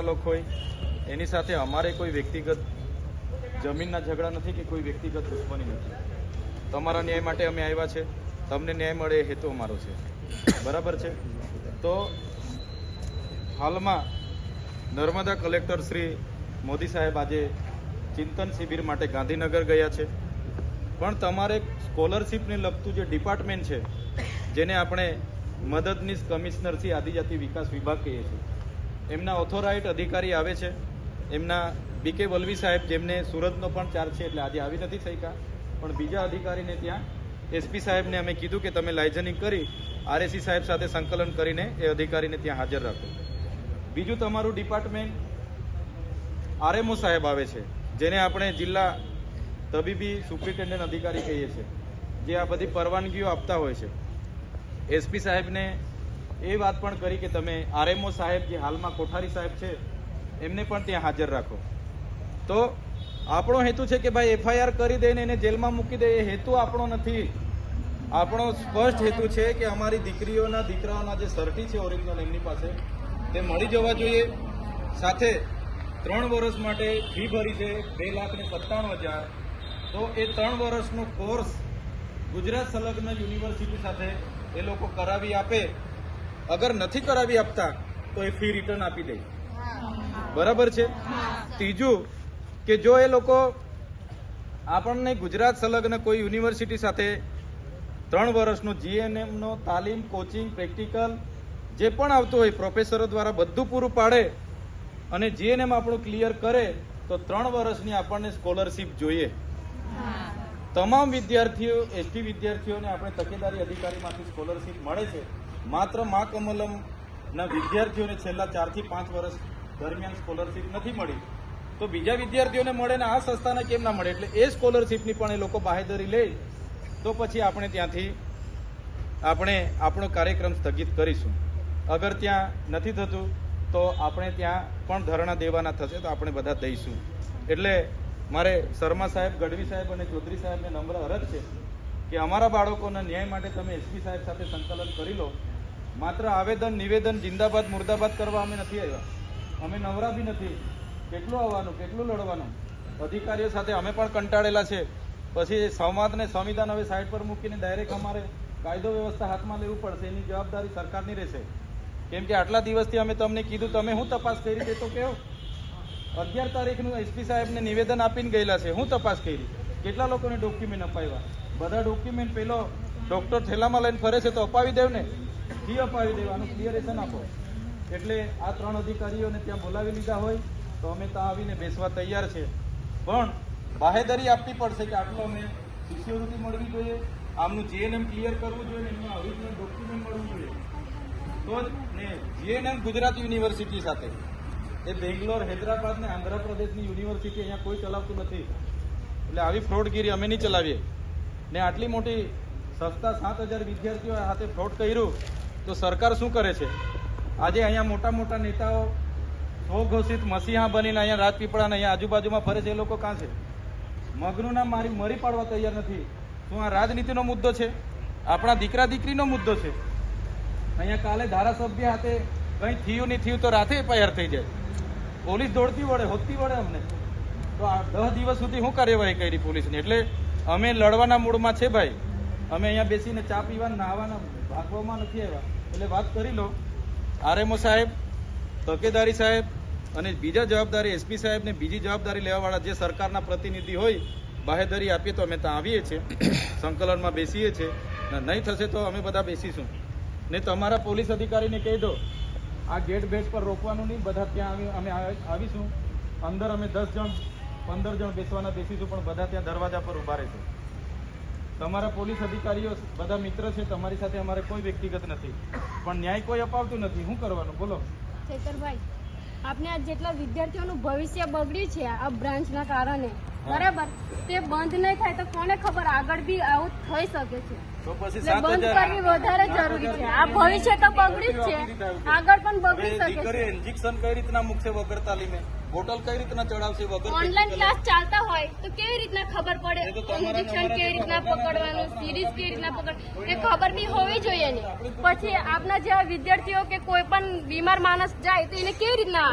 સંચાલક હોય એની સાથે અમારે કોઈ વ્યક્તિગત જમીનના ઝઘડા નથી કે કોઈ વ્યક્તિગત દુશ્મની નથી. તમારા ન્યાય માટે અમે આવ્યા છે, તમને ન્યાય મળે એ હેતુ અમારો છે, બરાબર છે. તો હાલમાં નર્મદા કલેક્ટર શ્રી મોદી સાહેબ આજે ચિંતન શિબિર માટે ગાંધીનગર ગયા છે. પણ તમારે સ્કોલરશીપને લગતું જે ડિપાર્ટમેન્ટ છે, જેને આપણે મદદનીશ કમિશનરથી આદિજાતિ વિકાસ વિભાગ કહીએ છીએ, એમના ઓથોરાઇઝડ અધિકારી આવે છે, એમના બીકે વલવી સાહેબ, જેમને સુરતનો પણ ચાર્જ છે, એટલે આજે આવી નથી શક્યા. પણ બીજા અધિકારીને ત્યાં એસપી સાહેબને અમે કીધું કે તમે લાઇઝનિંગ કરી આરએસી સાહેબ સાથે સંકલન કરીને એ અધિકારીને ત્યાં હાજર રાખો. બીજું તમારું ડિપાર્ટમેન્ટ આરએમઓ સાહેબ આવે છે, જેને આપણે જિલ્લા તબીબી સુપ્રિન્ટેન્ડન્ટ અધિકારી કહીએ છીએ, જે આ બધી પરવાનગીઓ આપતા હોય છે. એસપી સાહેબને એ વાત પણ કરી કે તમે આરએમઓ સાહેબ, જે હાલમાં કોઠારી સાહેબ છે, એમને પણ ત્યાં હાજર રાખો. તો આપણો હેતુ છે કે ભાઈ એફઆઈઆર કરી દઈને એને જેલમાં મૂકી દે, એ હેતુ આપણો નથી. આપણો સ્પષ્ટ હેતુ છે કે અમારી દીકરીઓના દીકરાઓના જે સર્ટી છે ઓરિજિનલ એમની પાસે, તે મળી જવા જોઈએ. સાથે 3 વર્ષ માટે ફી ભરી છે 2,97,000. તો એ 3 વર્ષનો કોર્સ ગુજરાત સંલગ્ન યુનિવર્સિટી સાથે એ લોકો કરાવી આપે. અગર નથી કરાવી આપતા તો એ ફી રિટર્ન આપી દે, બરાબર છે. ત્રીજું કે જો એ લોકો આપણને ગુજરાત સંલગ્ન કોઈ યુનિવર્સિટી સાથે 3 વર્ષનો જીએનએમનો તાલીમ, કોચિંગ, પ્રેક્ટિકલ જે પણ આવતું હોય પ્રોફેસરો દ્વારા બધું પૂરું પાડે અને જીએનએમ આપણું ક્લિયર કરે તો 3 વર્ષની આપણને સ્કોલરશીપ જોઈએ. તમામ વિદ્યાર્થીઓ, એસટી વિદ્યાર્થીઓને આપણે તકેદારી અધિકારીમાંથી સ્કોલરશીપ મળે છે. માત્ર મા કમલમના વિદ્યાર્થીઓને છેલ્લા 4 થી 5 વર્ષ દરમિયાન સ્કોલરશીપ નથી મળી, તો બીજા વિદ્યાર્થીઓને મળે ને આ સંસ્થાને કેમ ના મળે? એટલે એ સ્કોલરશીપની પણ એ લોકો બાહેધરી લે તો પછી આપણે ત્યાંથી આપણો કાર્યક્રમ સ્થગિત કરીશું. અગર ત્યાં નથી થતું તો આપણે ત્યાં પણ ધરણા દેવાના થશે, તો આપણે બધા દઈશું. એટલે મારે શર્મા સાહેબ, ગઢવી સાહેબ અને ચૌધરી સાહેબને નમ્ર અરજ છે કે અમારા બાળકોના ન્યાય માટે તમે એસપી સાહેબ સાથે સંકલન કરી લો. માત્ર આવેદન, નિવેદન, જિંદાબાદ મુર્દાબાદ કરવા અમે નથી આવ્યા. અમે નવરા બી નથી. કેટલું આવવાનું, કેટલું લડવાનું? અધિકારીઓ સાથે અમે પણ કંટાળેલા છે. પછી સંવાદને સંવિધાન હવે સાઈડ પર મૂકીને ડાયરેક્ટ અમારે કાયદો વ્યવસ્થા હાથમાં લેવું પડશે. એની જવાબદારી સરકારની રહેશે. કેમ કે આટલા દિવસથી અમે તમને કીધું, તમે હું તપાસ કરી છે તો કેવો? 11 તારીખનું એસપી સાહેબને નિવેદન આપીને ગયેલા છે, હું તપાસ કરી, કેટલા લોકોને ડોક્યુમેન્ટ અપાવ્યા? બધા ડોક્યુમેન્ટ પેલો ડોક્ટર થેલામાં લઈને ફરે છે તો અપાવી દેવ ને, ફી અપાવી દેવાનું, ક્લિયરેશન આપો. એટલે આ 3 અધિકારીઓને ત્યાં બોલાવી લીધા હોય તો અમે ત્યાં આવીને બેસવા તૈયાર છે. પણ બાહેધરી આપવી પડશે કે આટલો અમે શિષ્યવૃત્તિ મળવી જોઈએ, આમનું જીએનએમ ક્લિયર કરવું જોઈએ, એમનું ઓરિજિનલ ડોક્યુમેન્ટ મળવું જોઈએ. તો જ ને જીએનએમ ગુજરાત યુનિવર્સિટી સાથે, એ બેંગ્લોર, હૈદરાબાદ ને આંધ્રપ્રદેશની યુનિવર્સિટી અહીંયા કોઈ ચલાવતું નથી. એટલે આવી ફ્રોડગીરી અમે નહીં ચલાવીએ. ને આટલી મોટી સંસ્થા 7,000 વિદ્યાર્થીઓ હાથે ફ્રોડ કર્યું તો સરકાર શું કરે છે? આજે અહીંયા મોટા મોટા નેતાઓ સ્વઘોષિત મસીહા બનીને અહીંયા રાજપીપળાને અહીંયા આજુબાજુમાં ફરે છે, એ લોકો કાં છે? મગનું નામ મરી પાડવા તૈયાર નથી. શું આ રાજનીતિનો મુદ્દો છે? આપણા દીકરા દીકરીનો મુદ્દો છે? અહીંયા કાલે ધારાસભ્ય હાથે કંઈ થયું નહીં થયું તો રાતે એફઆઈઆર થઈ જાય, પોલીસ દોડતી વળે, હોતી વળે અમને. તો આ 10 દિવસ સુધી શું કાર્યવાહી કરી પોલીસની? એટલે અમે લડવાના મૂડમાં છે ભાઈ. અમે અહીંયા બેસીને ચા પીવાના, નાહવાના, ભાગવામાં નથી આવ્યા. એટલે વાત કરી લો. આરએમઓ સાહેબ, તકેદારી સાહેબ અને બીજા જવાબદારી એસપી સાહેબ ને બીજી જવાબદારી લેવાવાળા જે સરકારના પ્રતિનિધિ હોય, બાહેધરી આપીએ તો અમે ત્યાં આવીએ છીએ, સંકલનમાં બેસીએ છીએ. નહીં થશે તો અમે બધા બેસીશું. ને તમારા પોલીસ અધિકારીને કહી દો, આ ગેટ બેટ પર રોકવાનું નહીં, બધા ત્યાં અમે આવીશું. અંદર અમે 10 જણ 15 જણ બેસવાના બેસીશું, પણ બધા ત્યાં દરવાજા પર ઉભા રહેશે. તમારા પોલીસ અધિકારીઓ બધા મિત્ર છે, તમારી સાથે અમારે કોઈ વ્યક્તિગત નથી, પણ ન્યાય કોઈ અપાવતું નથી. શું કરવાનું બોલો? ચેતરભાઈ, આપણે આ જેટલા વિદ્યાર્થીઓનું ભવિષ્ય બગડ્યું છે આ બ્રાન્ચના કારણે, બરાબર, તે બંધ નહીં થાય તો કોને ખબર આગળ બી આવું થઈ શકે છે. તો પછી બંધ કરવી વધારે જરૂરી છે. આ ભવિષ્ય તો બગડ્યું જ છે, આગળ પણ બગડી શકે છે. ઇન્જેક્શન કઈ રીતના મૂકશે વગર તાલીમે? બોટલ કઈ રીતના ચડાવશે વગર? ઓનલાઈન ક્લાસ ચાલતા હોય તો કેવી રીતના ખબર પડે ઇન્જેક્શન કેવી રીતના પકડવાનું, સિરીઝ કેવી રીતના પકડ, એ ખબર બી હોવી જોઈએ ને. પછી આપના જેવા વિદ્યાર્થીઓ કે કોઈ પણ બીમાર માણસ જાય તો એને કેવી રીતના